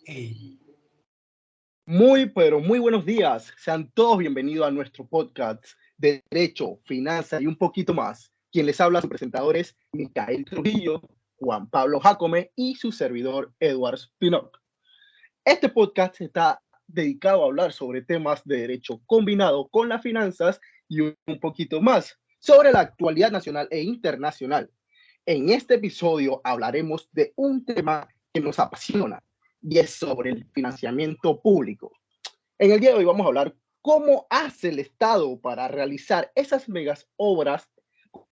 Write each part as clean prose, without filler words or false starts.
Ey. Muy, pero muy buenos días. Sean todos bienvenidos a nuestro podcast de Derecho, Finanzas y un poquito más. Quien les habla, sus presentadores, Micael Trujillo, Juan Pablo Jacome y su servidor, Edward Spinock. Este podcast está dedicado a hablar sobre temas de derecho combinado con las finanzas y un poquito más sobre la actualidad nacional e internacional. En este episodio hablaremos de un tema que nos apasiona y es sobre el financiamiento público. En el día de hoy vamos a hablar cómo hace el Estado para realizar esas megas obras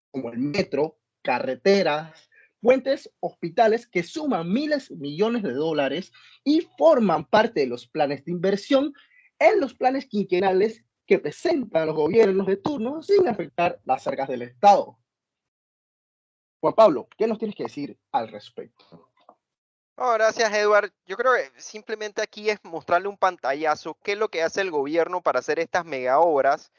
como el metro, carreteras, puentes, hospitales que suman miles, millones de dólares y forman parte de los planes de inversión en los planes quinquenales que presentan los gobiernos de turno sin afectar las arcas del Estado. Juan Pablo, ¿qué nos tienes que decir al respecto? Oh, gracias, Edward. Yo creo que simplemente aquí es mostrarle un pantallazo, qué es lo que hace el gobierno para hacer estas mega obras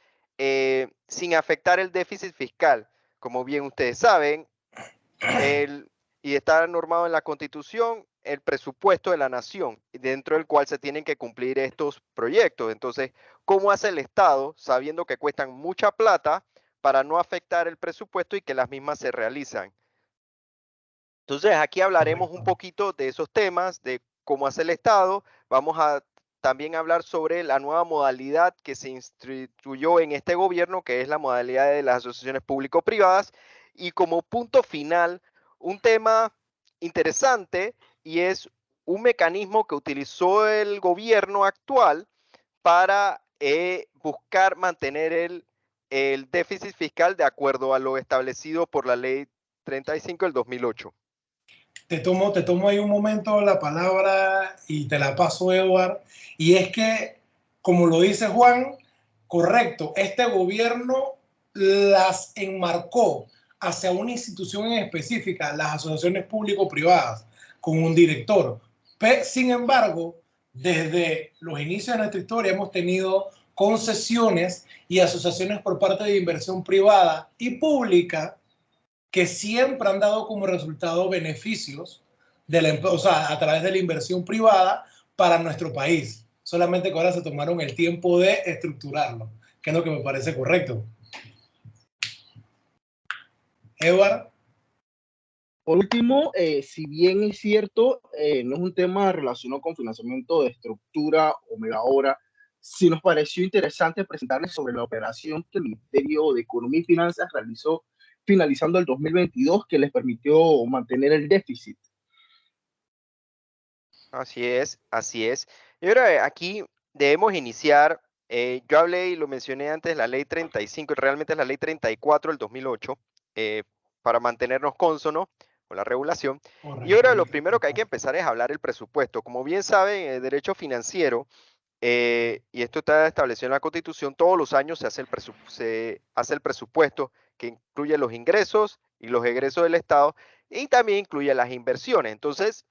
sin afectar el déficit fiscal. Como bien ustedes saben, y está normado en la Constitución, el presupuesto de la nación, dentro del cual se tienen que cumplir estos proyectos. Entonces, ¿cómo hace el Estado, sabiendo que cuestan mucha plata, para no afectar el presupuesto y que las mismas se realizan? Entonces, aquí hablaremos un poquito de esos temas, de cómo hace el Estado. Vamos a también hablar sobre la nueva modalidad que se instituyó en este gobierno, que es la modalidad de las asociaciones público-privadas. Y como punto final, un tema interesante y es un mecanismo que utilizó el gobierno actual para buscar mantener el déficit fiscal de acuerdo a lo establecido por la Ley 35 del 2008. Te tomo ahí un momento la palabra y te la paso, Edward. Y es que, como lo dice Juan, correcto, este gobierno las enmarcó hacia una institución en específica, las asociaciones público-privadas, con un director. Sin embargo, desde los inicios de nuestra historia hemos tenido concesiones y asociaciones por parte de inversión privada y pública que siempre han dado como resultado beneficios o sea, a través de la inversión privada para nuestro país. Solamente que ahora se tomaron el tiempo de estructurarlo, que es lo que me parece correcto. Edward. Por último, si bien es cierto, no es un tema relacionado con financiamiento de estructura o mega obra, sí nos pareció interesante presentarles sobre la operación que el Ministerio de Economía y Finanzas realizó finalizando el 2022, que les permitió mantener el déficit. Así es, así es. Yo creo que aquí debemos iniciar, yo hablé y lo mencioné antes, la ley 35, realmente es la ley 34 del 2008, para mantenernos cónsonos con la regulación. Y yo creo Correcto. que lo primero que hay que empezar es hablar el presupuesto. Como bien saben, en el derecho financiero, y esto está establecido en la Constitución, todos los años se hace el presupuesto que incluye los ingresos y los egresos del Estado y también incluye las inversiones. Entonces,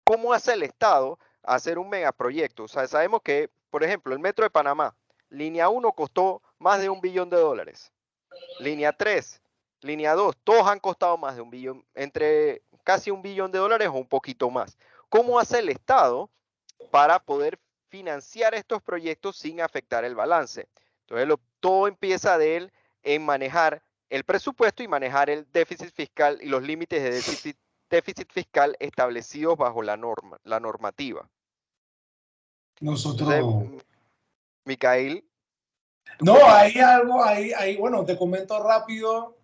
¿cómo hace el Estado hacer un megaproyecto? O sea, sabemos que, por ejemplo, el Metro de Panamá, línea 1 costó más de $1 billón. Línea 3, línea 2, todos han costado más de $1 billón, entre casi $1 billón o un poquito más. ¿Cómo hace el Estado para poder financiar estos proyectos sin afectar el balance? Entonces, todo empieza de él en manejar el presupuesto y manejar el déficit fiscal y los límites de déficit fiscal establecidos bajo la normativa. Entonces, Nosotros. Micael, ¿tú qué No, hay opinas? algo, bueno, te comento rápido.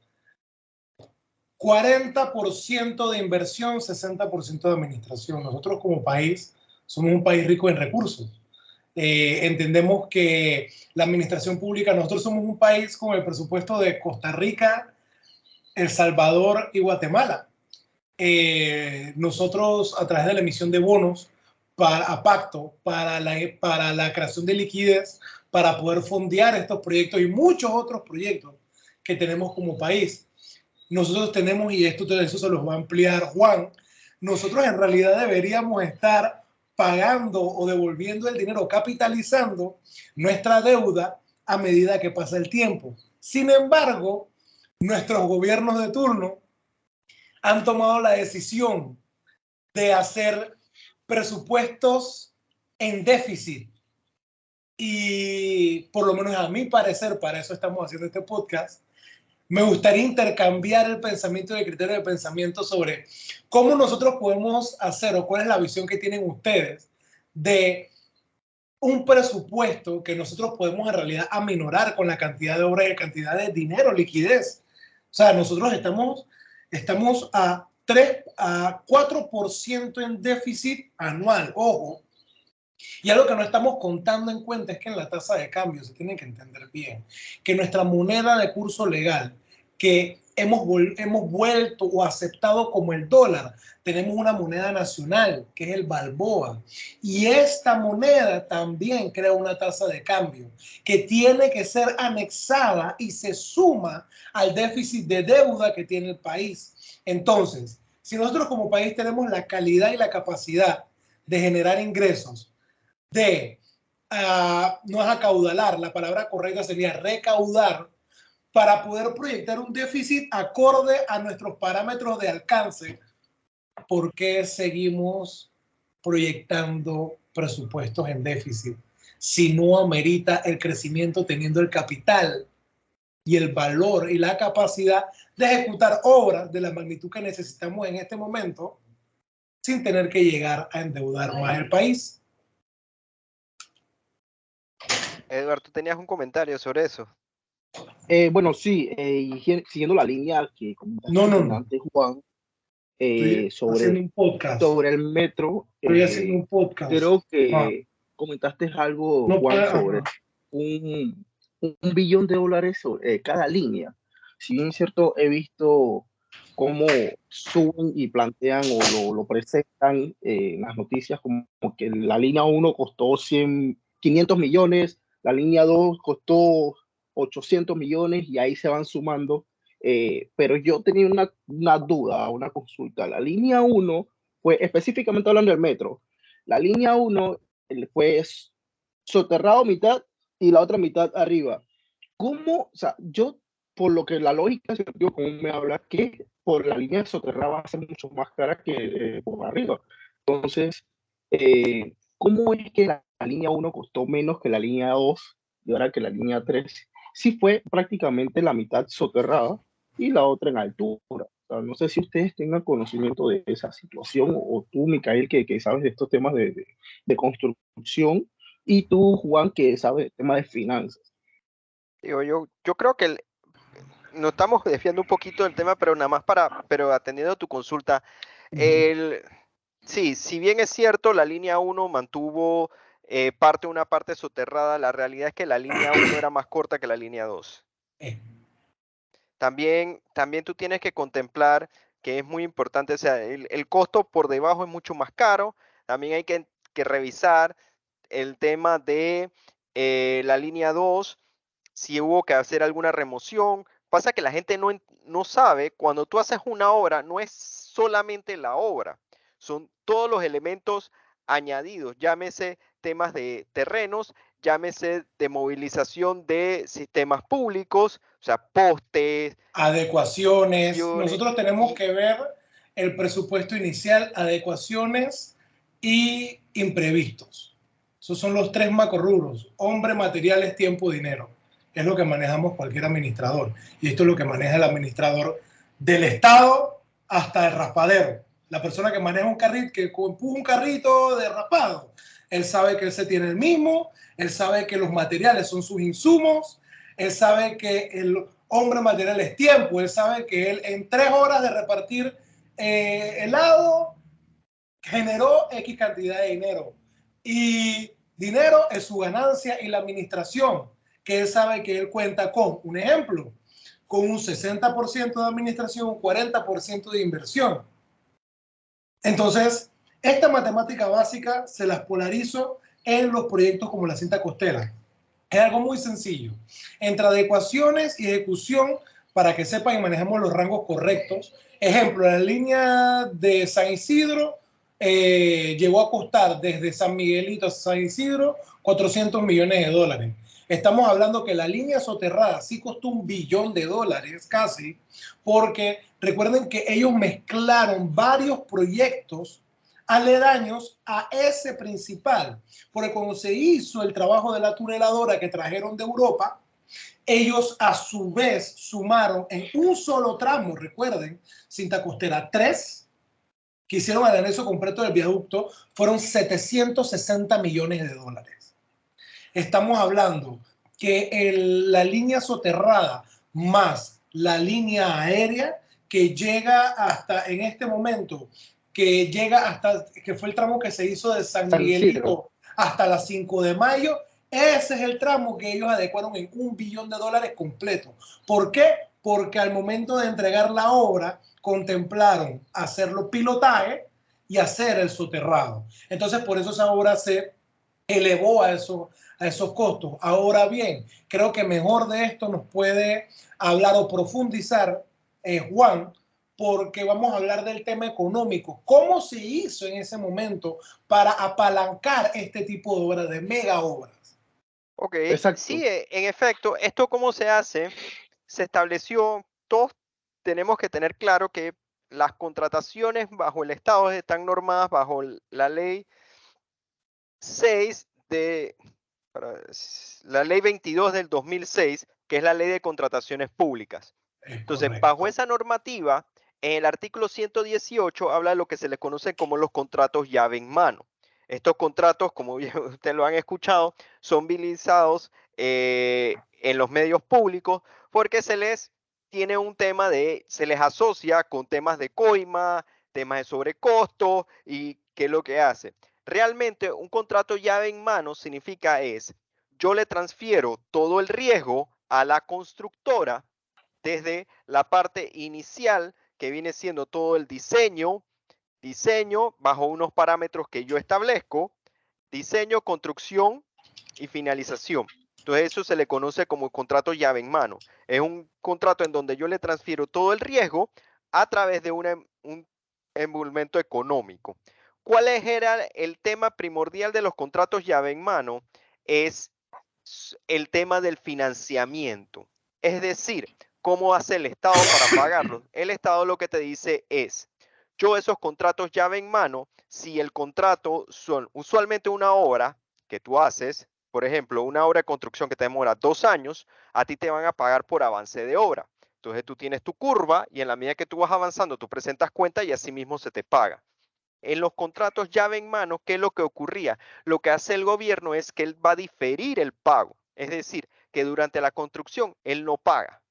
40% de inversión, 60% de administración. Nosotros como país somos un país rico en recursos. Entendemos que la administración pública, nosotros somos un país con el presupuesto de Costa Rica, El Salvador y Guatemala. Nosotros, a través de la emisión de bonos a pacto para la creación de liquidez, para poder fondear estos proyectos y muchos otros proyectos que tenemos como país, nosotros tenemos, y eso se los va a ampliar Juan, nosotros en realidad deberíamos estar pagando o devolviendo el dinero, capitalizando nuestra deuda a medida que pasa el tiempo. Sin embargo, nuestros gobiernos de turno han tomado la decisión de hacer presupuestos en déficit. Y por lo menos a mi parecer, para eso estamos haciendo este podcast, me gustaría intercambiar el pensamiento y el criterio de pensamiento sobre cómo nosotros podemos hacer o cuál es la visión que tienen ustedes de un presupuesto que nosotros podemos en realidad aminorar con la cantidad de obras y cantidad de dinero, liquidez. O sea, nosotros estamos a 4% en déficit anual, ojo. Y algo que no estamos contando en cuenta es que en la tasa de cambio se tiene que entender bien que nuestra moneda de curso legal, que hemos vuelto o aceptado como el dólar, tenemos una moneda nacional que es el balboa. Y esta moneda también crea una tasa de cambio que tiene que ser anexada y se suma al déficit de deuda que tiene el país. Entonces, si nosotros como país tenemos la calidad y la capacidad de generar ingresos, no es acaudalar, la palabra correcta sería recaudar, para poder proyectar un déficit acorde a nuestros parámetros de alcance, ¿por qué seguimos proyectando presupuestos en déficit si no amerita el crecimiento teniendo el capital y el valor y la capacidad de ejecutar obras de la magnitud que necesitamos en este momento sin tener que llegar a endeudar más el país? Edward, tú tenías un comentario sobre eso. Bueno, sí, y siguiendo la línea que comentaste antes, Juan, haciendo un podcast. sobre el metro, Estoy haciendo un podcast. creo que comentaste algo, No Juan, puede, sobre un billón de dólares sobre cada línea. Si bien es cierto, he visto cómo suben y plantean o lo presentan en las noticias como que la línea 1 costó 500 millones, la línea 2 costó 800 millones y ahí se van sumando. Pero yo tenía una duda, una consulta. La línea 1 fue, específicamente hablando del metro, la línea 1 fue soterrado mitad y la otra mitad arriba. ¿Cómo? O sea, yo, por lo que la lógica sentido común me habla, que por la línea soterrada va a ser mucho más cara que por arriba. Entonces, ¿cómo es que la línea 1 costó menos que la línea 2 y ahora que la línea 3? Sí fue prácticamente la mitad soterrada y la otra en altura. O sea, no sé si ustedes tengan conocimiento de esa situación o tú, Micael, que sabes de estos temas de construcción, y tú, Juan, que sabes de temas de finanzas. Digo, yo creo que nos estamos desviando un poquito del tema, pero nada más pero atendiendo a tu consulta, sí, si bien es cierto, la línea 1 mantuvo una parte soterrada, la realidad es que la línea 1 era más corta que la línea 2. También tú tienes que contemplar que es muy importante, o sea, el costo por debajo es mucho más caro. También hay que revisar el tema de la línea 2, si hubo que hacer alguna remoción. Pasa que la gente no sabe, cuando tú haces una obra, no es solamente la obra, son todos los elementos añadidos, llámese temas de terrenos, llámese de movilización de sistemas públicos, o sea, postes, adecuaciones. Nosotros tenemos que ver el presupuesto inicial, adecuaciones y imprevistos. Esos son los tres macrorrubros: hombre, materiales, tiempo, dinero. Es lo que manejamos cualquier administrador. Y esto es lo que maneja el administrador del Estado hasta el raspadero. La persona que maneja un carrito, que empuja un carrito de raspado, él sabe que él se tiene el mismo, él sabe que los materiales son sus insumos, él sabe que el hombre material es tiempo, él sabe que él en 3 horas de repartir helado generó X cantidad de dinero. Y dinero es su ganancia y la administración, que él sabe que él cuenta con, un ejemplo, con un 60% de administración, un 40% de inversión. Entonces, esta matemática básica se las polarizo en los proyectos como la cinta costera. Es algo muy sencillo. Entre adecuaciones y ejecución, para que sepan y manejemos los rangos correctos. Ejemplo, la línea de San Isidro llegó a costar desde San Miguelito a San Isidro 400 millones de dólares. Estamos hablando que la línea soterrada sí costó $1 billón casi, porque recuerden que ellos mezclaron varios proyectos aledaños a ese principal. Porque cuando se hizo el trabajo de la tuneladora que trajeron de Europa, ellos a su vez sumaron en un solo tramo, recuerden, cinta costera 3, que hicieron el anexo completo del viaducto, fueron 760 millones de dólares. Estamos hablando que la línea soterrada más la línea aérea que llega hasta, en este momento, que llega hasta, que fue el tramo que se hizo de San Miguelito hasta la 5 de mayo, ese es el tramo que ellos adecuaron en $1 billón completo. ¿Por qué? Porque al momento de entregar la obra, contemplaron hacerlo pilotaje y hacer el soterrado. Entonces, por eso esa obra se elevó a esos costos. Ahora bien, creo que mejor de esto nos puede hablar o profundizar Juan, porque vamos a hablar del tema económico. ¿Cómo se hizo en ese momento para apalancar este tipo de obras, de mega obras? Ok, Exacto. sí, en efecto, ¿esto cómo se hace? Se estableció, todos tenemos que tener claro que las contrataciones bajo el Estado están normadas bajo la ley 6 de, la ley 22 del 2006, que es la ley de contrataciones públicas. Entonces, bajo esa normativa, en el artículo 118 habla de lo que se le conoce como los contratos llave en mano. Estos contratos, como ustedes lo han escuchado, son utilizados en los medios públicos porque se les tiene un tema se les asocia con temas de coima, temas de sobrecosto y qué es lo que hace. Realmente un contrato llave en mano significa yo le transfiero todo el riesgo a la constructora desde la parte inicial que viene siendo todo el diseño bajo unos parámetros que yo establezco, diseño, construcción y finalización. Entonces eso se le conoce como contrato llave en mano. Es un contrato en donde yo le transfiero todo el riesgo a través de un envolvimiento económico. ¿Cuál era el tema primordial de los contratos llave en mano? Es el tema del financiamiento. Es decir, ¿cómo hace el Estado para pagarlo? El Estado lo que te dice es, yo esos contratos llave en mano, si el contrato son usualmente una obra que tú haces, por ejemplo, una obra de construcción que te demora 2 años, a ti te van a pagar por avance de obra. Entonces tú tienes tu curva y en la medida que tú vas avanzando, tú presentas cuenta y así mismo se te paga. En los contratos llave en mano, ¿qué es lo que ocurría? Lo que hace el gobierno es que él va a diferir el pago. Es decir, que durante la construcción él no paga.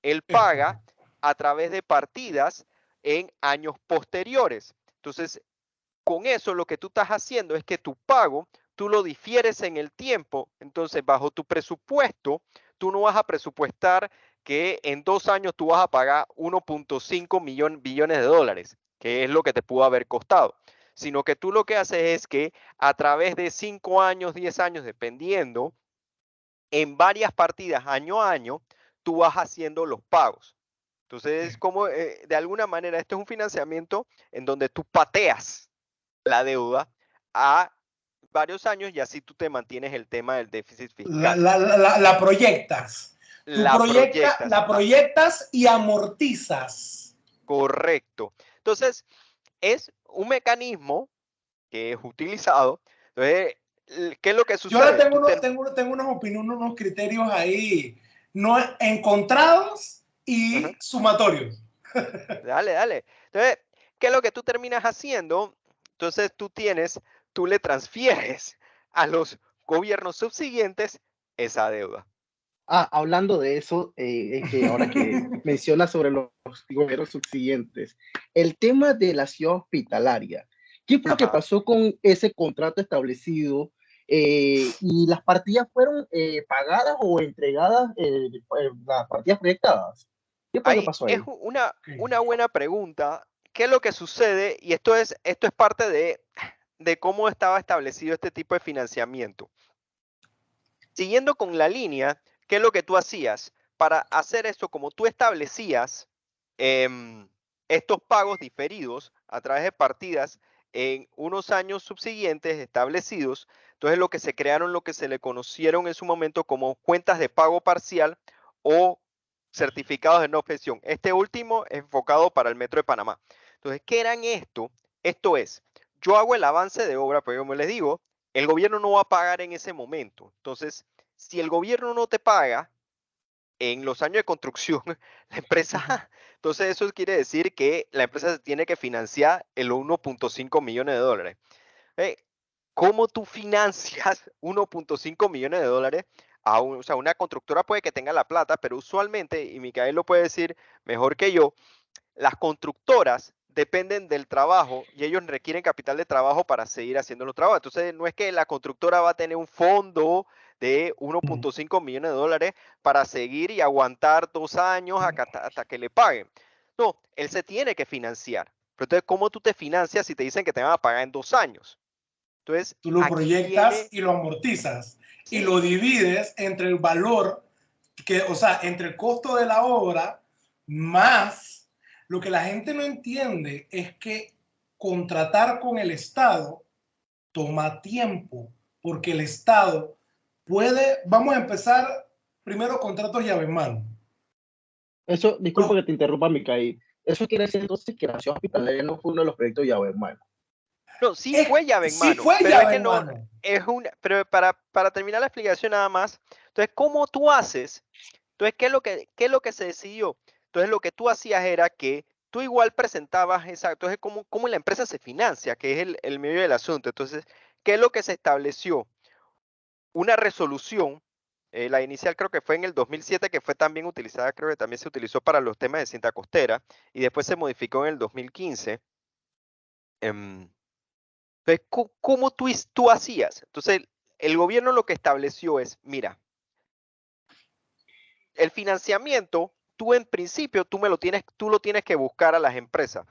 Él paga a través de partidas en años posteriores. Entonces, con eso lo que tú estás haciendo es que tu pago, tú lo difieres en el tiempo. Entonces, bajo tu presupuesto, tú no vas a presupuestar que en 2 años tú vas a pagar 1.5 billones de dólares, que es lo que te pudo haber costado, sino que tú lo que haces es que a través de 5 años, 10 años, dependiendo, en varias partidas año a año, tú vas haciendo los pagos. Entonces, como de alguna manera, esto es un financiamiento en donde tú pateas la deuda a varios años y así tú te mantienes el tema del déficit fiscal. La proyectas. La proyectas. La proyectas y amortizas. Correcto. Entonces, es un mecanismo que es utilizado. Entonces, ¿qué es lo que Yo ahora sucede? tengo unas opiniones, unos criterios ahí no encontrados y Ajá. sumatorios. Dale, dale. Entonces, ¿qué es lo que tú terminas haciendo? Entonces, tú le transfieres a los gobiernos subsiguientes esa deuda. Hablando de eso, que ahora que mencionas sobre los gobiernos subsiguientes, el tema de la ciudad hospitalaria, ¿qué fue lo que pasó con ese contrato establecido? ¿Y las partidas fueron pagadas o entregadas, las partidas proyectadas? ¿Qué fue lo que pasó Es ahí? una buena pregunta. ¿Qué es lo que sucede? Y esto es parte de cómo estaba establecido este tipo de financiamiento. Siguiendo con la línea, ¿qué es lo que tú hacías? Para hacer esto, como tú establecías estos pagos diferidos a través de partidas en unos años subsiguientes establecidos, entonces lo que se crearon, lo que se le conocieron en su momento como cuentas de pago parcial o certificados de no objeción. Este último es enfocado para el Metro de Panamá. Entonces, ¿qué eran esto? Esto es, yo hago el avance de obra, pero como les digo, el gobierno no va a pagar en ese momento. Entonces, si el gobierno no te paga en los años de construcción, la empresa, entonces eso quiere decir que la empresa se tiene que financiar el 1.5 millones de dólares. Eh, ¿Cómo tú financias 1.5 millones de dólares o sea, una constructora puede que tenga la plata, pero usualmente, y Micael lo puede decir mejor que yo, las constructoras dependen del trabajo y ellos requieren capital de trabajo para seguir haciendo los trabajos. Entonces, no es que la constructora va a tener un fondo de 1.5 millones de dólares para seguir y aguantar 2 años hasta que le paguen. No, él se tiene que financiar. Pero entonces, ¿cómo tú te financias si te dicen que te van a pagar en 2 años? Entonces, Tú lo aquí proyectas viene, y lo amortizas y sí, lo divides entre el valor, o sea, entre el costo de la obra más lo que la gente no entiende es que contratar con el Estado toma tiempo, porque el Estado puede, vamos a empezar primero contratos llave en mano. Eso, disculpa No, que te interrumpa, Micaí. Eso quiere decir entonces que la Nación Hospitalaria no fue uno de los proyectos de Yahweh, hermano. no, sí fue llave en sí mano, fue pero es llave que en no, mano. pero para terminar la explicación nada más, entonces, ¿cómo tú haces? Entonces, qué es lo que se decidió? Entonces, lo que tú hacías era que tú igual presentabas, exacto, entonces, cómo la empresa se financia, que es el medio del asunto. Entonces, ¿qué es lo que se estableció? Una resolución, la inicial creo que fue en el 2007, que fue también utilizada, creo que también se utilizó para los temas de cinta costera, y después se modificó en el 2015. Entonces, ¿cómo tú hacías? Entonces, el gobierno lo que estableció es, mira, el financiamiento, tú en principio, tú lo tienes que buscar a las empresas.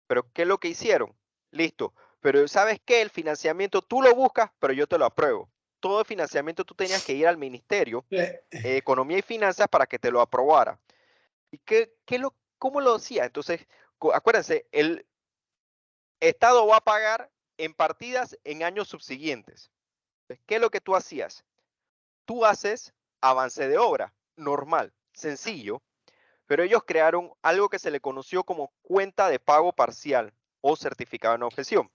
Pero ¿qué es lo que hicieron? Listo. Pero ¿sabes qué? El financiamiento tú lo buscas, pero yo te lo apruebo. Todo el financiamiento tú tenías que ir al Ministerio de Economía y Finanzas para que te lo aprobara. ¿Y cómo lo hacía? Entonces, acuérdense, el Estado va a pagar en partidas en años subsiguientes. ¿Qué es lo que tú hacías? Tú haces avance de obra, normal, sencillo, pero ellos crearon algo que se le conoció como cuenta de pago parcial o certificado de no objeción.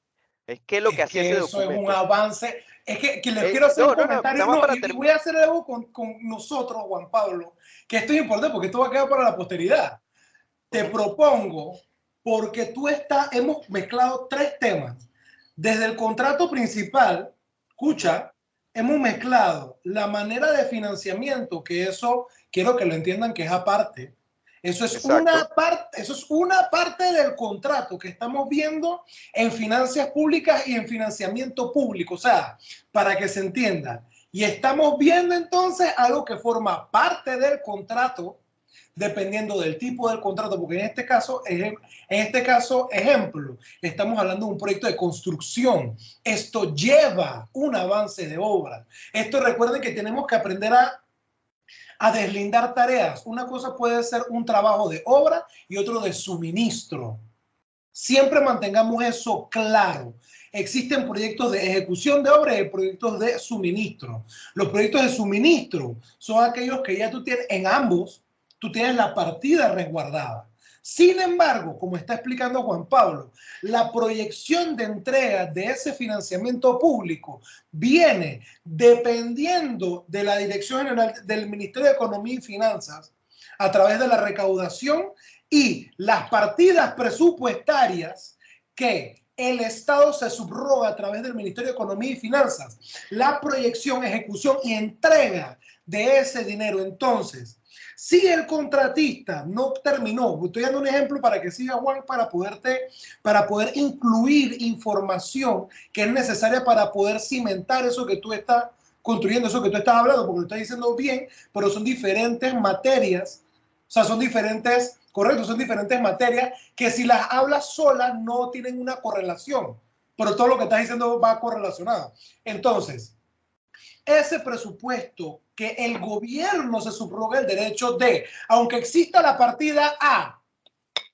¿Qué es lo que Es hacía ese que eso es un documento? avance. Es que les quiero hacer un No, no, no, comentario, nada más no, para y voy terminar. a hacer algo con nosotros, Juan Pablo, que esto es importante porque esto va a quedar para la posteridad. Te propongo, porque hemos mezclado tres temas. Desde el contrato principal, escucha, hemos mezclado la manera de financiamiento, que eso quiero que lo entiendan que es aparte. Exacto, Eso es una parte del contrato que estamos viendo en finanzas públicas y en financiamiento público, o sea, para que se entienda. Y estamos viendo entonces algo que forma parte del contrato dependiendo del tipo del contrato, porque en este caso, ejemplo, estamos hablando de un proyecto de construcción. Esto lleva un avance de obra. Esto recuerden que tenemos que aprender a deslindar tareas. Una cosa puede ser un trabajo de obra y otro de suministro. Siempre mantengamos eso claro. Existen proyectos de ejecución de obra y proyectos de suministro. Los proyectos de suministro son aquellos que ya tú tienes en ambos, tú tienes la partida resguardada. Sin embargo, como está explicando Juan Pablo, la proyección de entrega de ese financiamiento público viene dependiendo de la Dirección General del Ministerio de Economía y Finanzas a través de la recaudación y las partidas presupuestarias que el Estado se subroga a través del Ministerio de Economía y Finanzas, la proyección, ejecución y entrega de ese dinero. Entonces, si el contratista no terminó, estoy dando un ejemplo para que siga Juan, para poder incluir información que es necesaria para poder cimentar eso que tú estás construyendo, eso que tú estás hablando, porque lo estás diciendo bien, pero son diferentes materias, o sea, son diferentes, correcto, son diferentes materias que si las hablas solas no tienen una correlación, pero todo lo que estás diciendo va correlacionado. Entonces, ese presupuesto que el gobierno se subroga el derecho de, aunque exista la partida A,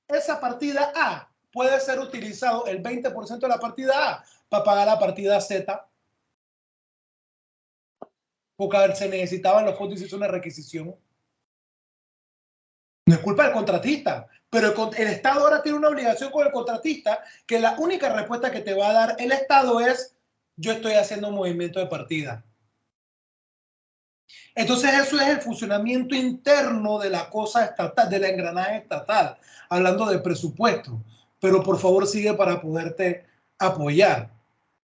esa partida A puede ser utilizado el 20% de la partida A para pagar la partida Z, porque a ver, se necesitaban los fondos y se hizo una requisición. No es culpa del contratista, pero el Estado ahora tiene una obligación con el contratista que la única respuesta que te va a dar el Estado es: yo estoy haciendo un movimiento de partida. Entonces eso es el funcionamiento interno de la cosa estatal, del engranaje estatal, hablando de presupuesto. Pero por favor sigue para poderte apoyar.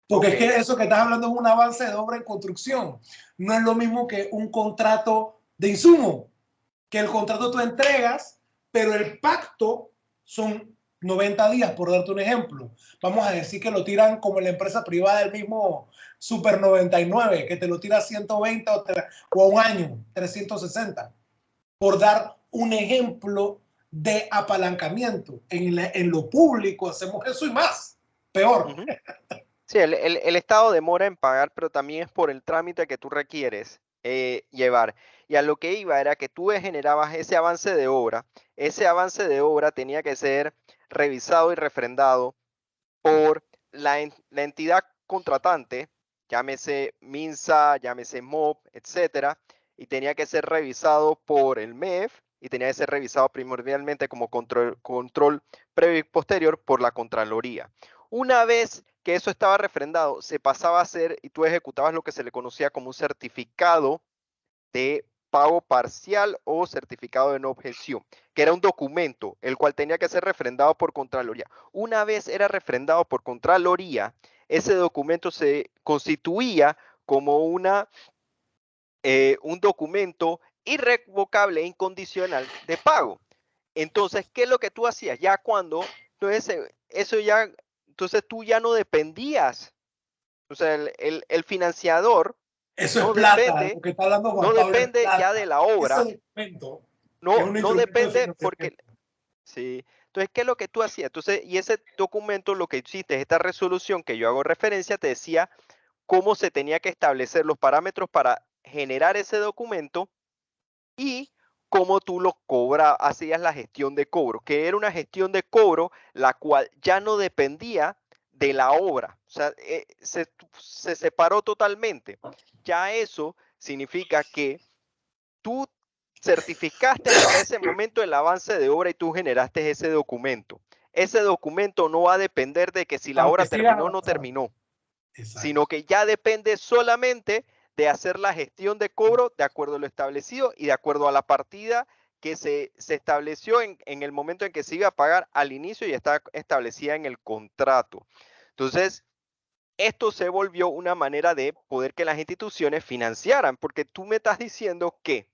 Porque es que eso que estás hablando es un avance de obra en construcción. No es lo mismo que un contrato de insumo, que el contrato tú entregas, pero el pacto son 90 días, por darte un ejemplo. Vamos a decir que lo tiran como en la empresa privada del mismo Super 99, que te lo tira 120 o a un año, 360, por dar un ejemplo de apalancamiento. En lo público hacemos eso y más, peor. Sí, el Estado demora en pagar, pero también es por el trámite que tú requieres llevar. Y a lo que iba era que tú generabas ese avance de obra. Ese avance de obra tenía que ser revisado y refrendado por la entidad contratante, llámese MINSA, llámese MOB, etcétera, y tenía que ser revisado por el MEF y tenía que ser revisado primordialmente como control previo y posterior por la Contraloría. Una vez que eso estaba refrendado, se pasaba a hacer y tú ejecutabas lo que se le conocía como un certificado de pago parcial o certificado de no objeción, que era un documento, el cual tenía que ser refrendado por Contraloría. Una vez era refrendado por Contraloría, ese documento se constituía como un documento irrevocable e incondicional de pago. Entonces, ¿qué es lo que tú hacías? Ya cuando, entonces, eso ya, entonces tú ya no dependías, o sea, el financiador Eso es no plata, depende, lo que está hablando no Juan Pablo es depende ya de plata. la Ese obra, documento es no, un no instrumento de depende porque, financiamiento. sí. Entonces, ¿qué es lo que tú hacías? Entonces, y ese documento, lo que hiciste, esta resolución que yo hago referencia, te decía cómo se tenía que establecer los parámetros para generar ese documento y cómo tú lo cobras, hacías la gestión de cobro, que era una gestión de cobro la cual ya no dependía de la obra, o sea, se separó totalmente. Ya eso significa que tú certificaste para ese momento el avance de obra y tú generaste ese documento. Ese documento no va a depender de que si la Aunque obra sigas terminó o no avanzando. terminó, Exacto. sino que ya depende solamente de hacer la gestión de cobro de acuerdo a lo establecido y de acuerdo a la partida que se estableció en el momento en que se iba a pagar al inicio y está establecida en el contrato. Entonces, esto se volvió una manera de poder que las instituciones financiaran, porque tú me estás diciendo que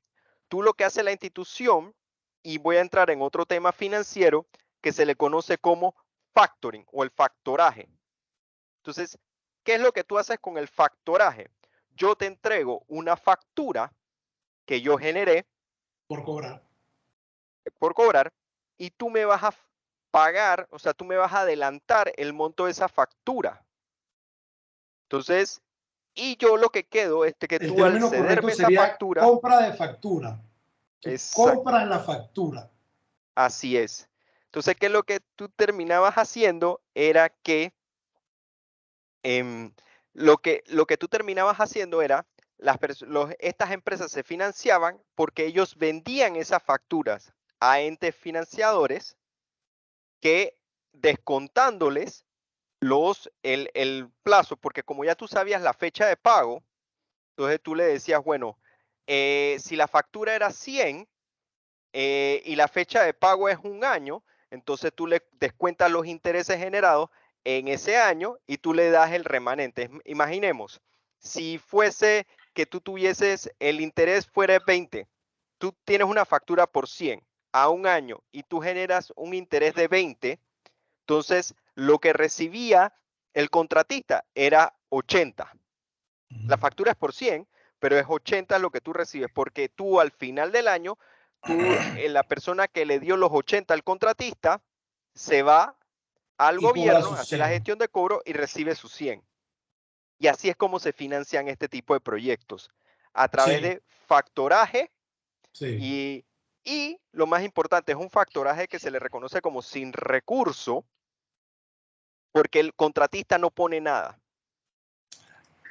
tú lo que hace la institución, y voy a entrar en otro tema financiero que se le conoce como factoring o el factoraje. Entonces, ¿qué es lo que tú haces con el factoraje? Yo te entrego una factura que yo generé Por cobrar. por cobrar y tú me vas a pagar, o sea, tú me vas a adelantar el monto de esa factura. Entonces, y yo lo que quedo es que El tú al término correcto cederme esa sería factura, compra de factura. Tú exacto, compras la factura. así es. Entonces, ¿qué es lo que tú terminabas haciendo? Era que em, lo que tú terminabas haciendo era, estas empresas se financiaban porque ellos vendían esas facturas a entes financiadores que descontándoles el plazo, porque como ya tú sabías la fecha de pago, entonces tú le decías, bueno, si la factura era 100 y la fecha de pago es un año, entonces tú le descuentas los intereses generados en ese año y tú le das el remanente. Imaginemos, si fuese que tú tuvieses el interés fuera 20, tú tienes una factura por 100 a un año y tú generas un interés de 20, entonces lo que recibía el contratista era 80. La factura es por 100, pero es 80 lo que tú recibes, porque tú al final del año, la persona que le dio los 80 al contratista, se va al Y cobra gobierno, sus hace la 100. gestión de cobro y recibe sus 100. Y así es como se financian este tipo de proyectos, a través Sí, de factoraje sí. y lo más importante, es un factoraje que se le reconoce como sin recurso, porque el contratista no pone nada.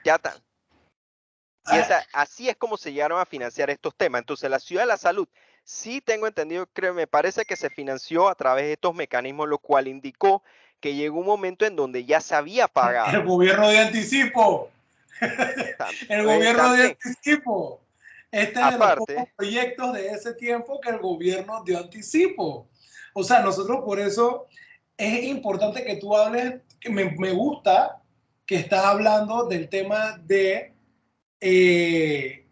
Ya está. Y Ah, así es como se llegaron a financiar estos temas. Entonces, la Ciudad de la Salud Sí tengo entendido, creo, me parece que se financió a través de estos mecanismos, lo cual indicó que llegó un momento en donde ya se había El pagado. gobierno de anticipo. El gobierno de También, anticipo. Este es de los pocos aparte, proyectos de ese tiempo que el gobierno dio anticipo. O sea, nosotros por eso es importante que tú hables, que me gusta que estás hablando del tema de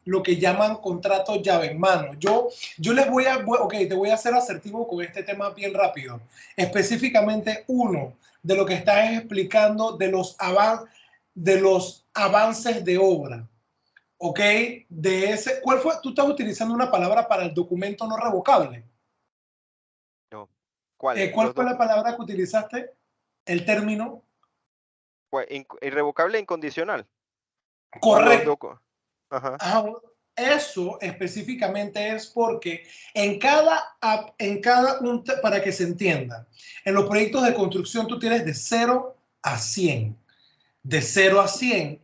lo que llaman contratos llave en mano. Yo les ok, te voy a hacer asertivo con este tema bien rápido. Específicamente uno de lo que estás explicando de los avances de obra. ¿Ok? De ese, ¿cuál fue? Tú estás utilizando una palabra para el documento no revocable. no. ¿Cuál? ¿Cuál fue la palabra que utilizaste? El término. Irrevocable e incondicional. O los Correcto. docu. Ajá. Ah, eso específicamente es porque para que se entienda, en los proyectos de construcción tú tienes de 0 a 100. De 0 a 100,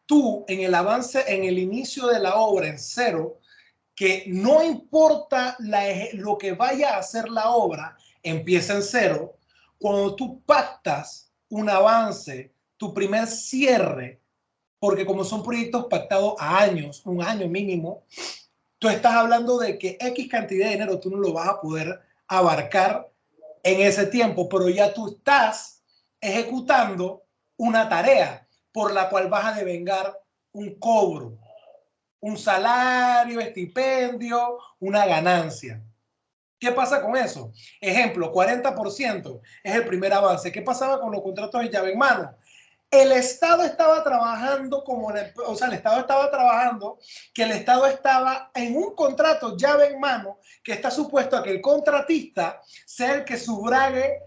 tú en el avance, en el inicio de la obra en 0, que no importa lo que vaya a hacer la obra, empieza en 0. Cuando tú pactas un avance, tu primer cierre, porque como son proyectos pactados a años, un año mínimo, tú estás hablando de que X cantidad de dinero tú no lo vas a poder abarcar en ese tiempo, pero ya tú estás ejecutando una tarea por la cual vas a devengar un cobro, un salario, estipendio, una ganancia. ¿Qué pasa con eso? Ejemplo, 40% es el primer avance. ¿Qué pasaba con los contratos de llave en mano? El Estado estaba trabajando o sea, el Estado estaba trabajando que el Estado estaba en un contrato llave en mano que está supuesto a que el contratista sea el que sufrague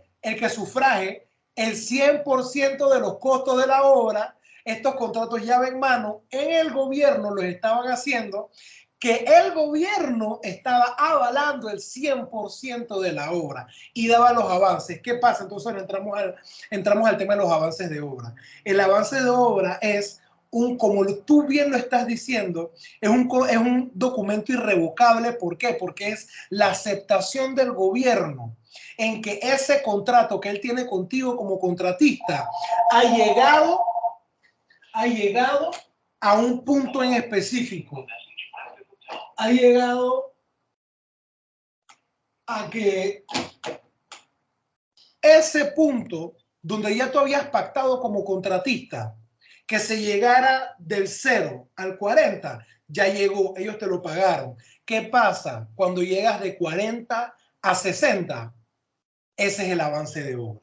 el 100% de los costos de la obra. Estos contratos llave en mano en el gobierno los estaban haciendo que el gobierno estaba avalando el 100% de la obra y daba los avances. ¿Qué pasa? Entonces entramos al tema de los avances de obra. El avance de obra es como tú bien lo estás diciendo, es un documento irrevocable. ¿Por qué? Porque es la aceptación del gobierno en que ese contrato que él tiene contigo como contratista ha llegado a un punto en específico. Ha llegado a que ese punto donde ya tú habías pactado como contratista, que se llegara del 0 al 40, ya llegó, ellos te lo pagaron. ¿Qué pasa cuando llegas de 40 a 60? Ese es el avance de obra.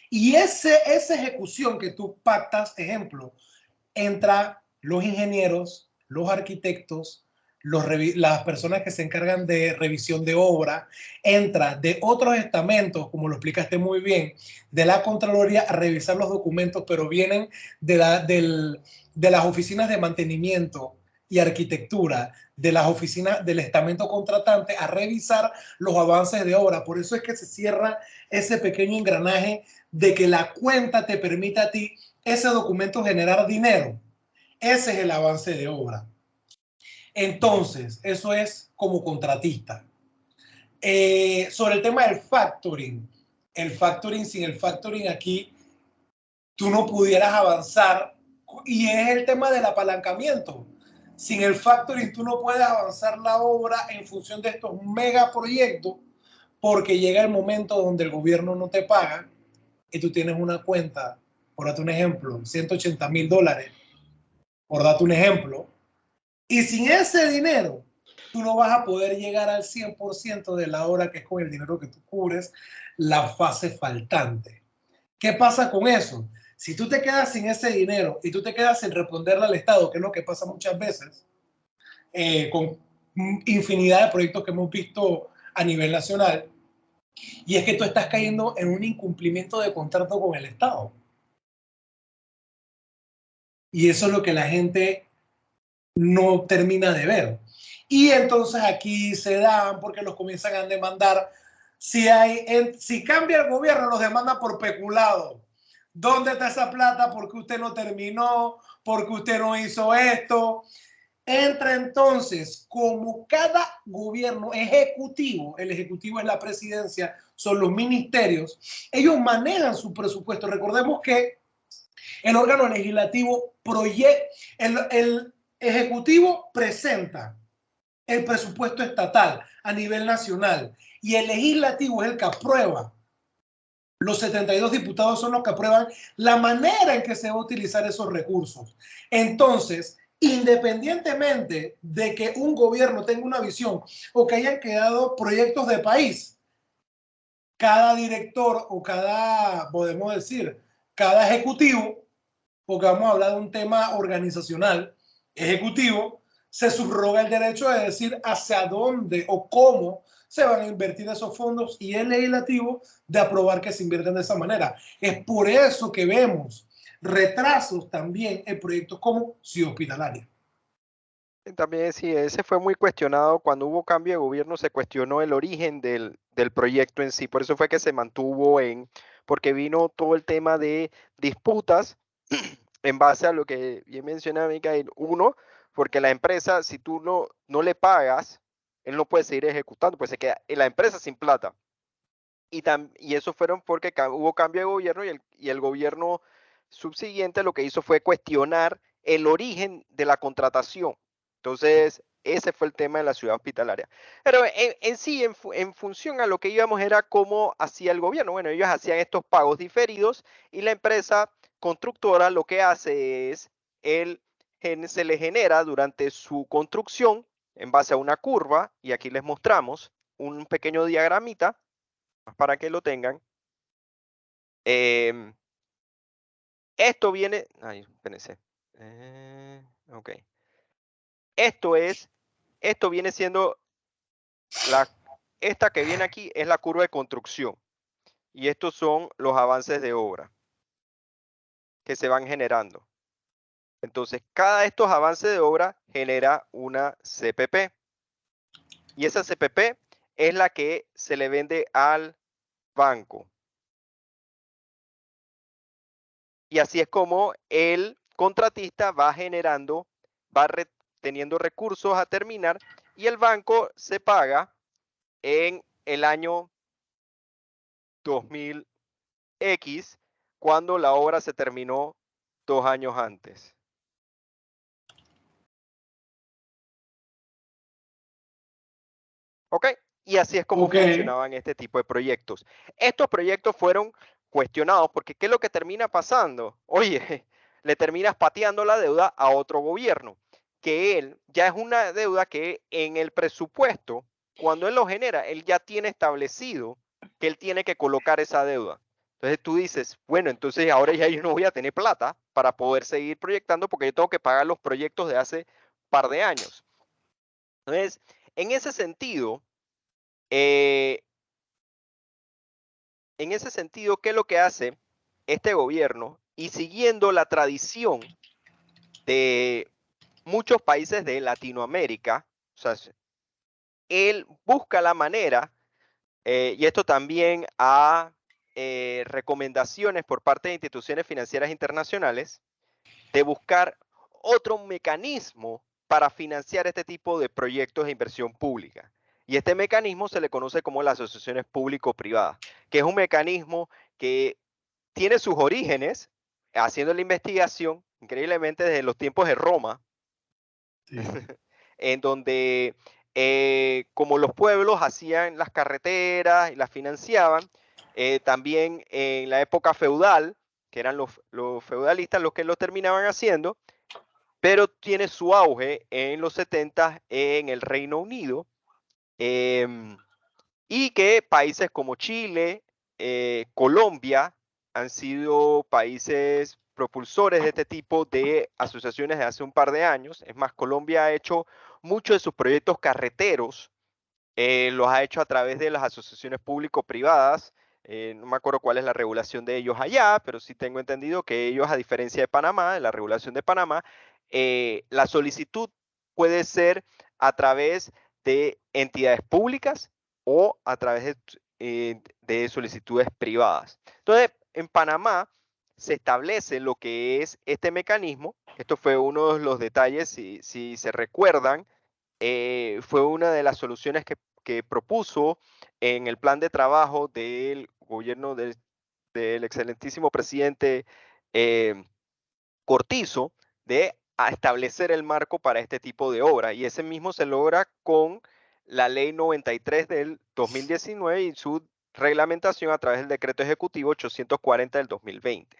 Y esa ejecución que tú pactas, ejemplo, entra los ingenieros, los arquitectos, las personas que se encargan de revisión de obra, entra de otros estamentos, como lo explicaste muy bien, de la Contraloría a revisar los documentos, pero vienen de las oficinas de mantenimiento y arquitectura, de las oficinas del estamento contratante a revisar los avances de obra. Por eso es que se cierra ese pequeño engranaje de que la cuenta te permita a ti ese documento generar dinero. Ese es el avance de obra. Entonces, eso es como contratista. Sobre el tema del factoring, sin el factoring aquí, tú no pudieras avanzar, y es el tema del apalancamiento. Sin el factoring, tú no puedes avanzar la obra en función de estos megaproyectos, porque llega el momento donde el gobierno no te paga y tú tienes una cuenta, por darte un ejemplo, $180,000, por darte un ejemplo, y sin ese dinero, tú no vas a poder llegar al 100% de la obra, que es con el dinero que tú cubres la fase faltante. ¿Qué pasa con eso? Si tú te quedas sin ese dinero y tú te quedas sin responderle al Estado, que es lo que pasa muchas veces, con infinidad de proyectos que hemos visto a nivel nacional, y es que tú estás cayendo en un incumplimiento de contrato con el Estado. Y eso es lo que la gente no termina de ver. Y entonces aquí se dan porque los comienzan a demandar. Si cambia el gobierno, los demandan por peculado. ¿Dónde está esa plata? ¿Por qué usted no terminó? ¿Por qué usted no hizo esto? Entra entonces, como cada gobierno ejecutivo, el ejecutivo es la presidencia, son los ministerios, ellos manejan su presupuesto. Recordemos que el órgano legislativo el ejecutivo presenta el presupuesto estatal a nivel nacional y el legislativo es el que aprueba. Los 72 diputados son los que aprueban la manera en que se va a utilizar esos recursos. Entonces, independientemente de que un gobierno tenga una visión o que hayan quedado proyectos de país, cada director o podemos decir, cada ejecutivo, porque vamos a hablar de un tema organizacional, ejecutivo, se subroga el derecho de decir hacia dónde o cómo se van a invertir esos fondos y el legislativo de aprobar que se invierten de esa manera. Es por eso que vemos retrasos también en proyectos como Ciudad Hospitalaria. También sí, ese fue muy cuestionado. Cuando hubo cambio de gobierno se cuestionó el origen del proyecto en sí. Por eso fue que se mantuvo porque vino todo el tema de disputas en base a lo que bien mencionaba Micael. Uno, porque la empresa, si tú no le pagas, él no puede seguir ejecutando, pues se queda la empresa sin plata. Y eso fueron porque hubo cambio de gobierno y el gobierno subsiguiente lo que hizo fue cuestionar el origen de la contratación. Entonces, ese fue el tema de la ciudad hospitalaria. Pero en sí, en función a lo que íbamos, era cómo hacía el gobierno. Bueno, ellos hacían estos pagos diferidos y la empresa constructora lo que hace es, se le genera durante su construcción, en base a una curva, y aquí les mostramos un pequeño diagramita para que lo tengan. Esto viene, ay, espérense. Ok. Esto viene siendo esta que viene aquí es la curva de construcción. Y estos son los avances de obra que se van generando. Entonces, cada de estos avances de obra genera una CPP. Y esa CPP es la que se le vende al banco. Y así es como el contratista va generando, va teniendo recursos a terminar y el banco se paga en el año 2000X cuando la obra se terminó 2 años antes. ¿Ok? Y así es como funcionaban este tipo de proyectos. Estos proyectos fueron cuestionados porque ¿qué es lo que termina pasando? Oye, le terminas pateando la deuda a otro gobierno, que él ya es una deuda que en el presupuesto, cuando él lo genera, él ya tiene establecido que él tiene que colocar esa deuda. Entonces tú dices, bueno, entonces ahora ya yo no voy a tener plata para poder seguir proyectando porque yo tengo que pagar los proyectos de hace par de años. Entonces, en ese sentido, ¿qué es lo que hace este gobierno? Y siguiendo la tradición de muchos países de Latinoamérica, o sea, él busca la manera, y esto también a recomendaciones por parte de instituciones financieras internacionales, de buscar otro mecanismo para financiar este tipo de proyectos de inversión pública. Y este mecanismo se le conoce como las asociaciones público-privadas, que es un mecanismo que tiene sus orígenes haciendo la investigación, increíblemente desde los tiempos de Roma, sí. En donde como los pueblos hacían las carreteras y las financiaban, también en la época feudal, que eran los feudalistas los que lo terminaban haciendo, pero tiene su auge en los 70 en el Reino Unido, y que países como Chile, Colombia, han sido países propulsores de este tipo de asociaciones de hace un par de años. Es más, Colombia ha hecho muchos de sus proyectos carreteros, los ha hecho a través de las asociaciones público-privadas. No me acuerdo cuál es la regulación de ellos allá, pero sí tengo entendido que ellos, a diferencia de Panamá, de la regulación de Panamá, la solicitud puede ser a través de entidades públicas o a través de solicitudes privadas. Entonces, en Panamá se establece lo que es este mecanismo Esto fue uno de los detalles, si se recuerdan, fue una de las soluciones que propuso en el plan de trabajo del gobierno del excelentísimo presidente Cortizo, de establecer el marco para este tipo de obra. Y ese mismo se logra con la ley 93 del 2019 y su reglamentación a través del decreto ejecutivo 840 del 2020.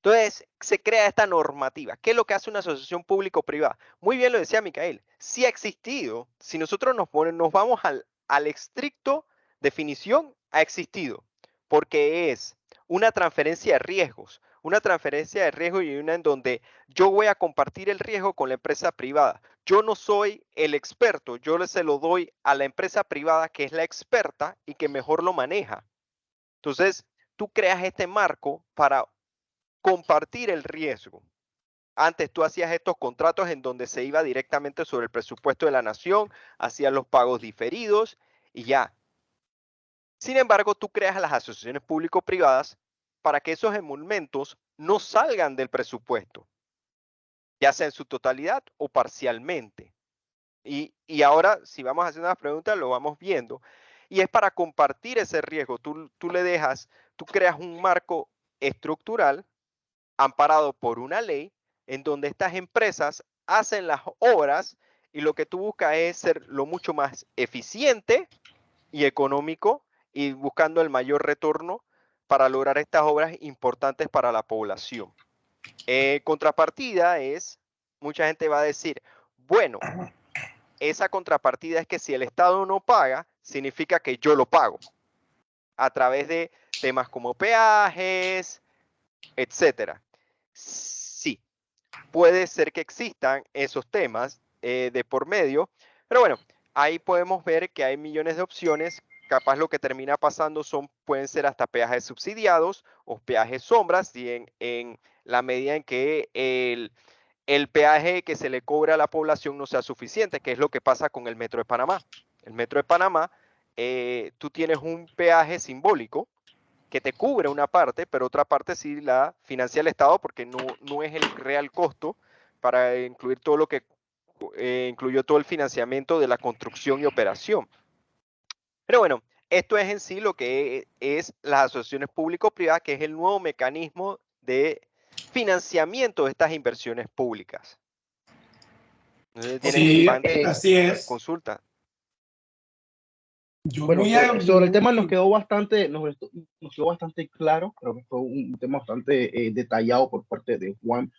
Entonces, se crea esta normativa. ¿Qué es lo que hace una asociación público-privada? Muy bien lo decía Micael, sí ha existido. Si nosotros nos vamos al estricto definición, ha existido, porque es una transferencia de riesgos, y una en donde yo voy a compartir el riesgo con la empresa privada. Yo no soy el experto, se lo doy a la empresa privada que es la experta y que mejor lo maneja. Entonces, tú creas este marco para compartir el riesgo. Antes tú hacías estos contratos en donde se iba directamente sobre el presupuesto de la nación, hacías los pagos diferidos y ya. Sin embargo, tú creas las asociaciones público-privadas para que esos emolumentos no salgan del presupuesto, ya sea en su totalidad o parcialmente. Y ahora, si vamos haciendo las preguntas, lo vamos viendo. Y es para compartir ese riesgo. Tú creas un marco estructural amparado por una ley en donde estas empresas hacen las obras y lo que tú buscas es ser lo mucho más eficiente y económico y buscando el mayor retorno para lograr estas obras importantes para la población. Contrapartida es, mucha gente va a decir, bueno, esa contrapartida es que si el Estado no paga, significa que yo lo pago a través de temas como peajes, etcétera. Sí, puede ser que existan esos temas de por medio, pero bueno, ahí podemos ver que hay millones de opciones. Capaz lo que termina pasando pueden ser hasta peajes subsidiados o peajes sombras, y en la medida en que el peaje que se le cobra a la población no sea suficiente, que es lo que pasa con el Metro de Panamá. El Metro de Panamá, tú tienes un peaje simbólico que te cubre una parte, pero otra parte sí la financia el Estado porque no es el real costo para incluir todo lo que incluyó todo el financiamiento de la construcción y operación. Pero bueno, esto es en sí lo que es las asociaciones público-privadas, que es el nuevo mecanismo de financiamiento de estas inversiones públicas. Sí, así es. Consulta. Bueno, sobre el tema nos quedó bastante claro. Creo que fue un tema bastante detallado por parte de Juan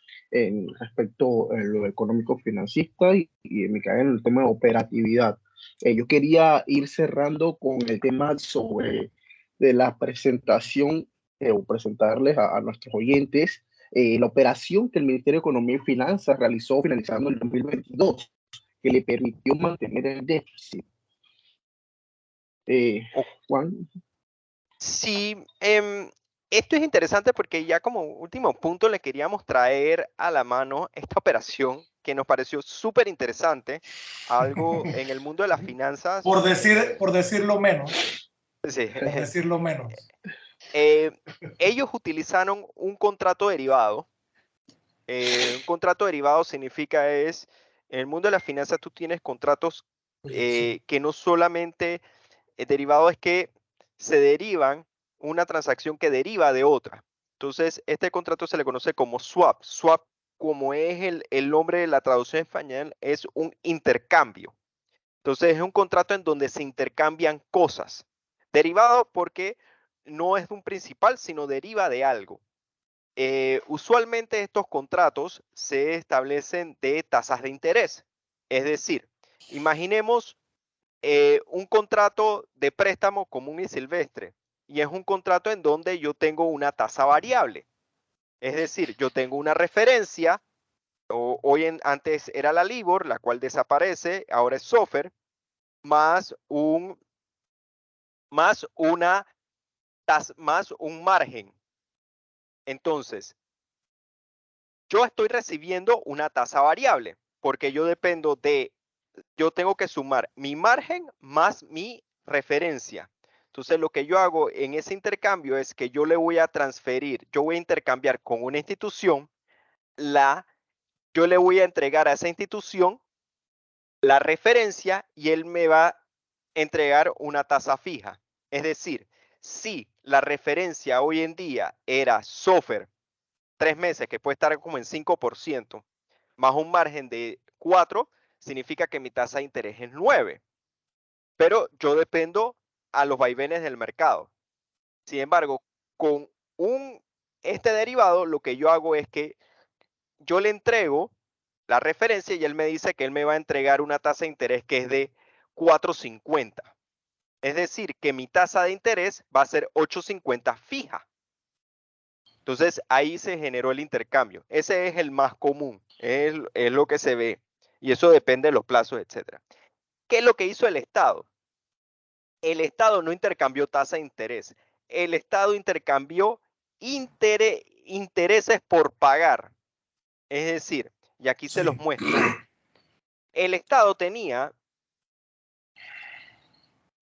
respecto a lo económico financista y Micael en el tema de operatividad. Yo quería ir cerrando con el tema sobre de la presentación o presentarles a nuestros oyentes la operación que el Ministerio de Economía y Finanzas realizó finalizando el 2022, que le permitió mantener el déficit. Juan. Sí, esto es interesante porque ya como último punto le queríamos traer a la mano esta operación que nos pareció súper interesante, algo en el mundo de las finanzas. Por decirlo menos. Sí. Por decirlo menos. Ellos utilizaron un contrato derivado. Un contrato derivado significa en el mundo de las finanzas tú tienes contratos que no solamente derivado es que se derivan una transacción que deriva de otra. Entonces, este contrato se le conoce como swap. Swap, como es el nombre de la traducción en español, es un intercambio. Entonces, es un contrato en donde se intercambian cosas. Derivado porque no es un principal, sino deriva de algo. Usualmente estos contratos se establecen de tasas de interés. Es decir, imaginemos un contrato de préstamo común y silvestre, y es un contrato en donde yo tengo una tasa variable. Es decir, yo tengo una referencia, antes era la LIBOR, la cual desaparece, ahora es SOFR, más un margen. Entonces, yo estoy recibiendo una tasa variable porque yo tengo que sumar mi margen más mi referencia. Entonces, lo que yo hago en ese intercambio es que yo voy a intercambiar con una institución yo le voy a entregar a esa institución la referencia y él me va a entregar una tasa fija. Es decir, si la referencia hoy en día era SOFR 3 meses, que puede estar como en 5%, más un margen de 4, significa que mi tasa de interés es 9. Pero yo dependo a los vaivenes del mercado. Sin embargo, con este derivado, lo que yo hago es que yo le entrego la referencia y él me dice que él me va a entregar una tasa de interés que es de 4.50. Es decir, que mi tasa de interés va a ser 8.50 fija. Entonces ahí se generó el intercambio. Ese es el más común, es lo que se ve. Y eso depende de los plazos, etc. ¿Qué es lo que hizo el Estado? El Estado no intercambió tasa de interés. El Estado intercambió intereses por pagar. Es decir, y aquí se los Sí. muestro. El Estado tenía,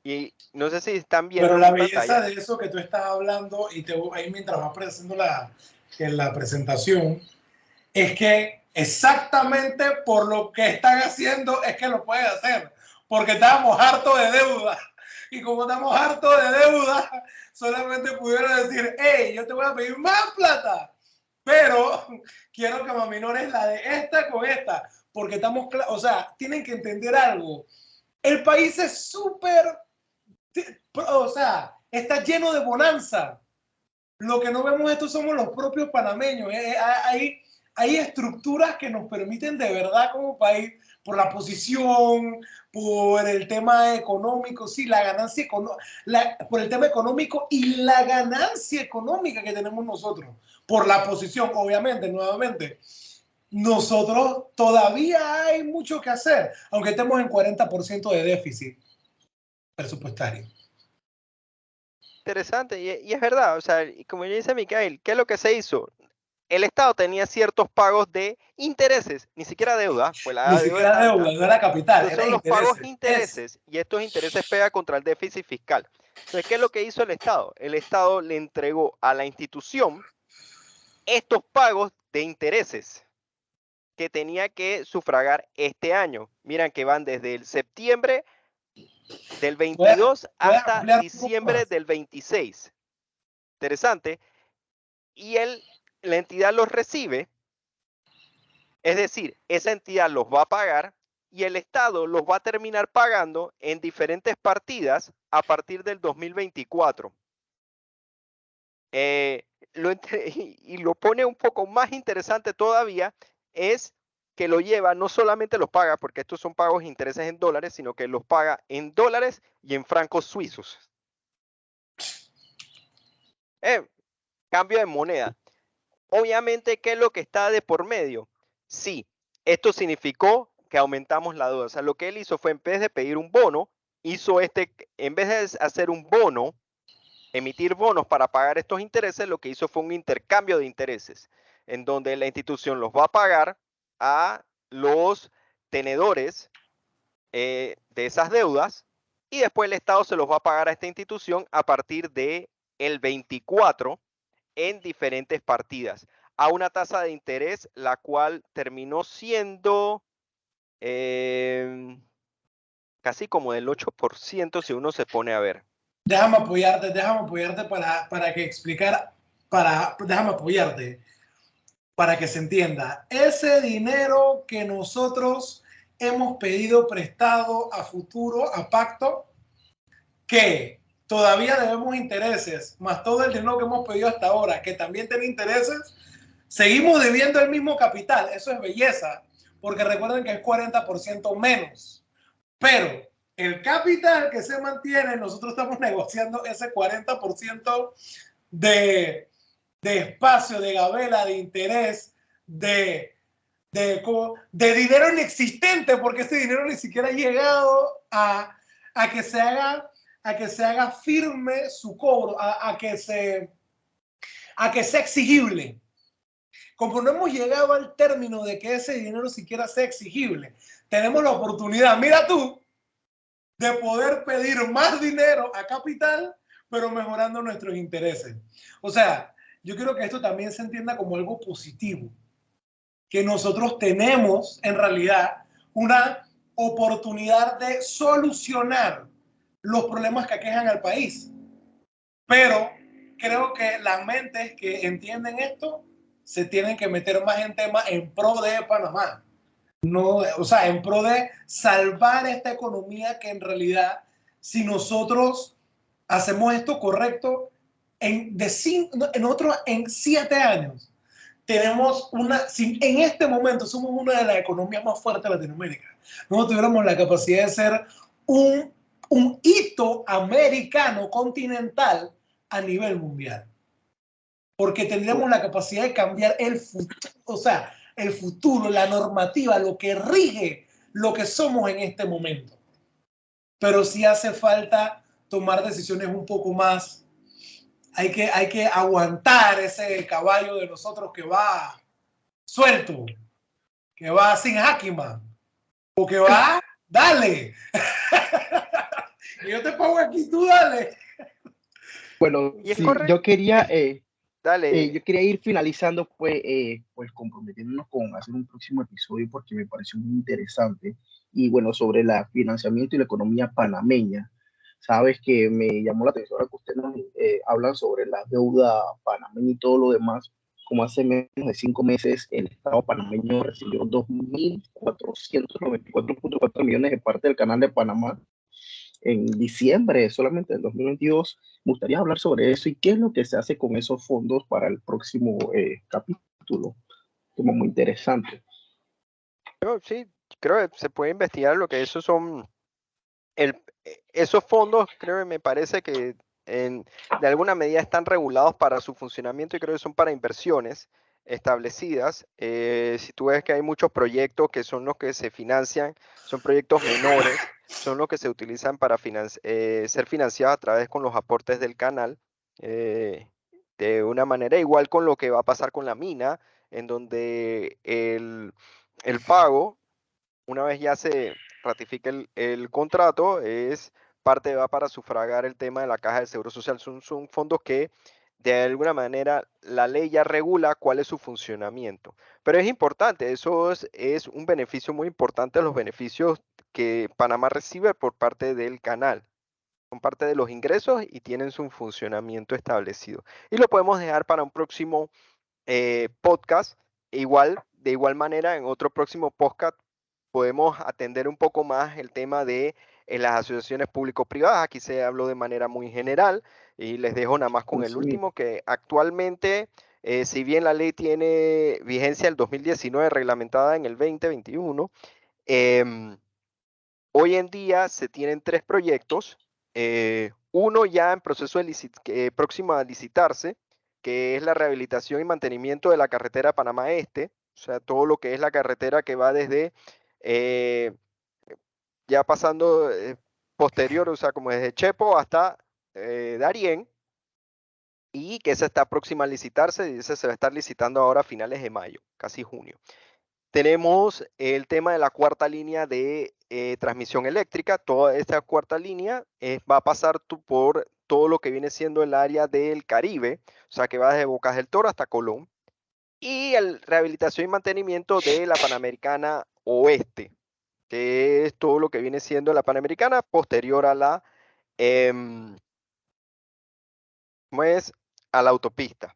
y no sé si están viendo Pero en la mi belleza pantalla. de eso que tú estás hablando, y ahí mientras vas presentando en la presentación, es que exactamente por lo que están haciendo es que lo pueden hacer, porque estábamos hartos de deuda. Y como estamos hartos de deuda, solamente pudieron decir, hey, yo te voy a pedir más plata, pero quiero que me aminores la de esta con esta, porque estamos, o sea, tienen que entender algo. El país es súper, o sea, está lleno de bonanza. Lo que no vemos esto somos los propios panameños. Hay estructuras que nos permiten de verdad como país, por la posición, por el tema económico, sí, la ganancia por el tema económico y la ganancia económica que tenemos nosotros, por la posición, obviamente, nuevamente. Nosotros todavía hay mucho que hacer, aunque estemos en 40% de déficit presupuestario. Interesante, y es verdad, o sea, y como ya dice Micael, ¿qué es lo que se hizo? El Estado tenía ciertos pagos de intereses, ni siquiera deuda, pues Ni la deuda es siquiera deuda, alta. no era capital, Entonces era son los pagos intereses. intereses y estos intereses pegan contra el déficit fiscal. Entonces, ¿qué es lo que hizo el Estado? El Estado le entregó a la institución estos pagos de intereses que tenía que sufragar este año. Miran que van desde el septiembre del Voy a, 22 voy a hasta ampliar un poco diciembre más. del 26. Interesante. Y la entidad los recibe, es decir, esa entidad los va a pagar y el Estado los va a terminar pagando en diferentes partidas a partir del 2024. Y lo pone un poco más interesante todavía es que lo lleva, no solamente los paga, porque estos son pagos de intereses en dólares, sino que los paga en dólares y en francos suizos. Cambio de moneda. Obviamente, ¿qué es lo que está de por medio? Sí, esto significó que aumentamos la deuda. O sea, lo que él hizo fue, en vez de pedir un bono, en vez de hacer un bono, emitir bonos para pagar estos intereses, lo que hizo fue un intercambio de intereses, en donde la institución los va a pagar a los tenedores de esas deudas y después el Estado se los va a pagar a esta institución a partir de el 24 en diferentes partidas a una tasa de interés la cual terminó siendo casi como del 8% si uno se pone a ver. Déjame apoyarte para que explicar, déjame apoyarte para que se entienda. Ese dinero que nosotros hemos pedido prestado a futuro, a pacto, que todavía debemos intereses, más todo el dinero que hemos pedido hasta ahora, que también tiene intereses, seguimos debiendo el mismo capital. Eso es belleza, porque recuerden que es 40% menos. Pero el capital que se mantiene, nosotros estamos negociando ese 40% de, de espacio, de gabela, de interés, de dinero inexistente, porque ese dinero ni siquiera ha llegado a que se haga firme su cobro, a que sea exigible. Como no hemos llegado al término de que ese dinero siquiera sea exigible, tenemos la oportunidad, mira tú, de poder pedir más dinero a capital, pero mejorando nuestros intereses. O sea, yo quiero que esto también se entienda como algo positivo. que nosotros tenemos en realidad una oportunidad de solucionar los problemas que aquejan al país. Pero creo que las mentes que entienden esto se tienen que meter más en temas en pro de Panamá. No, o sea, en pro de salvar esta economía que en realidad, si nosotros hacemos esto correcto, en 7 años, tenemos en este momento somos una de las economías más fuertes de Latinoamérica. No tuviéramos la capacidad de ser un hito americano continental a nivel mundial. Porque tendríamos la capacidad de cambiar el futuro, la normativa, lo que rige lo que somos en este momento. Pero sí hace falta tomar decisiones un poco más. Hay que aguantar ese caballo de nosotros que va suelto, que va sin Hakiman, o que va, dale. Y yo te pongo aquí, tú dale. Bueno, Y es sí, correcto. yo quería Dale. yo quería ir finalizando, pues comprometiéndonos con hacer un próximo episodio porque me pareció muy interesante. Y bueno, sobre el financiamiento y la economía panameña. Sabes que me llamó la atención ahora que ustedes nos hablan sobre la deuda panameña y todo lo demás. Como hace menos de 5 meses, el Estado panameño recibió 2.494.4 millones de parte del Canal de Panamá en diciembre solamente del 2022. Me gustaría hablar sobre eso y qué es lo que se hace con esos fondos para el próximo capítulo. Tema muy interesante. Sí, creo que se puede investigar lo que esos son. Esos fondos, creo que me parece que de alguna medida están regulados para su funcionamiento y creo que son para inversiones establecidas. Si tú ves que hay muchos proyectos que son los que se financian, son proyectos menores, son los que se utilizan para ser financiados a través con los aportes del canal, de una manera igual con lo que va a pasar con la mina, en donde el pago, una vez ya se ratifica el contrato, va para sufragar el tema de la caja del Seguro Social. Son fondos que de alguna manera la ley ya regula cuál es su funcionamiento. Pero es importante, eso es un beneficio muy importante, los beneficios que Panamá recibe por parte del canal. Son parte de los ingresos y tienen su funcionamiento establecido. Y lo podemos dejar para un próximo podcast. De igual manera, en otro próximo podcast podemos atender un poco más el tema de las asociaciones público-privadas. Aquí se habló de manera muy general y les dejo nada más con el último, que actualmente, si bien la ley tiene vigencia el 2019, reglamentada en el 2021, hoy en día se tienen 3 proyectos, uno ya en proceso próximo a licitarse, que es la rehabilitación y mantenimiento de la carretera Panamá Este, o sea, todo lo que es la carretera que va desde, ya pasando posterior, o sea, como desde Chepo hasta Darién, y que esa está próxima a licitarse, y esa se va a estar licitando ahora a finales de mayo, casi junio. Tenemos el tema de la cuarta línea de transmisión eléctrica. Toda esta cuarta línea va a pasar por todo lo que viene siendo el área del Caribe, o sea que va desde Bocas del Toro hasta Colón. Y el rehabilitación y mantenimiento de la Panamericana Oeste, que es todo lo que viene siendo la Panamericana posterior a la, a la autopista.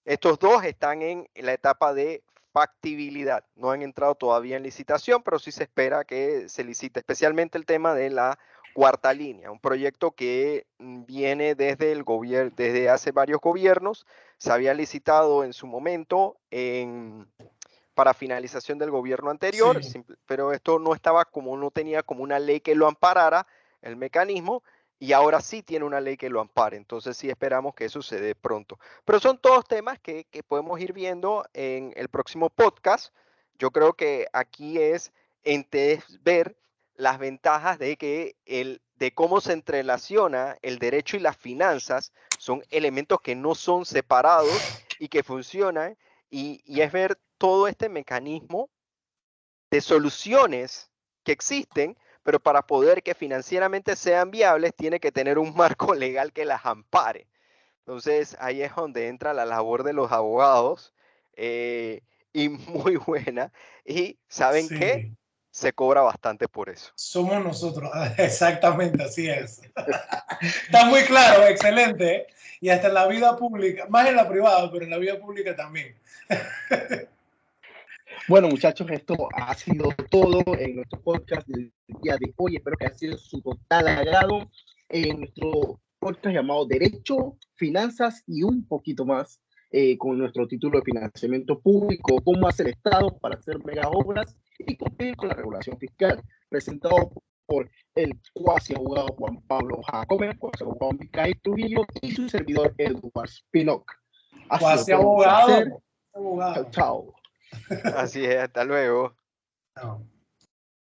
Estos dos están en la etapa de factibilidad. No han entrado todavía en licitación, pero sí se espera que se licite, especialmente el tema de la cuarta línea, un proyecto que viene desde el gobierno, desde hace varios gobiernos. Se había licitado en su momento para finalización del gobierno anterior, Sí. pero esto no tenía como una ley que lo amparara, el mecanismo, y ahora sí tiene una ley que lo ampare. Entonces sí esperamos que eso se dé pronto. Pero son todos temas que podemos ir viendo en el próximo podcast. Yo creo que aquí es ver las ventajas de cómo se entrelaciona el derecho y las finanzas. Son elementos que no son separados y que funcionan, y es ver todo este mecanismo de soluciones que existen, pero para poder que financieramente sean viables, tiene que tener un marco legal que las ampare. Entonces, ahí es donde entra la labor de los abogados, y muy buena. Y ¿saben qué? Sí, Se cobra bastante por eso. somos nosotros. Exactamente, así es. Está muy claro, excelente. ¿Eh? Y hasta en la vida pública, más en la privada, pero en la vida pública también. Bueno, muchachos, esto ha sido todo en nuestro podcast del día de hoy. Espero que haya sido su total agrado en nuestro podcast llamado Derecho, Finanzas y un poquito más, con nuestro título de financiamiento público, cómo hace el Estado para hacer mega obras y cumplir con la regulación fiscal, presentado por el cuasi abogado Juan Pablo Jacome, cuasi abogado Micael Trujillo y su servidor Eduard Spinock. Ha sido Cuasi todo un placer. abogado. Abogado. Chao, chao. Así es, hasta luego. No.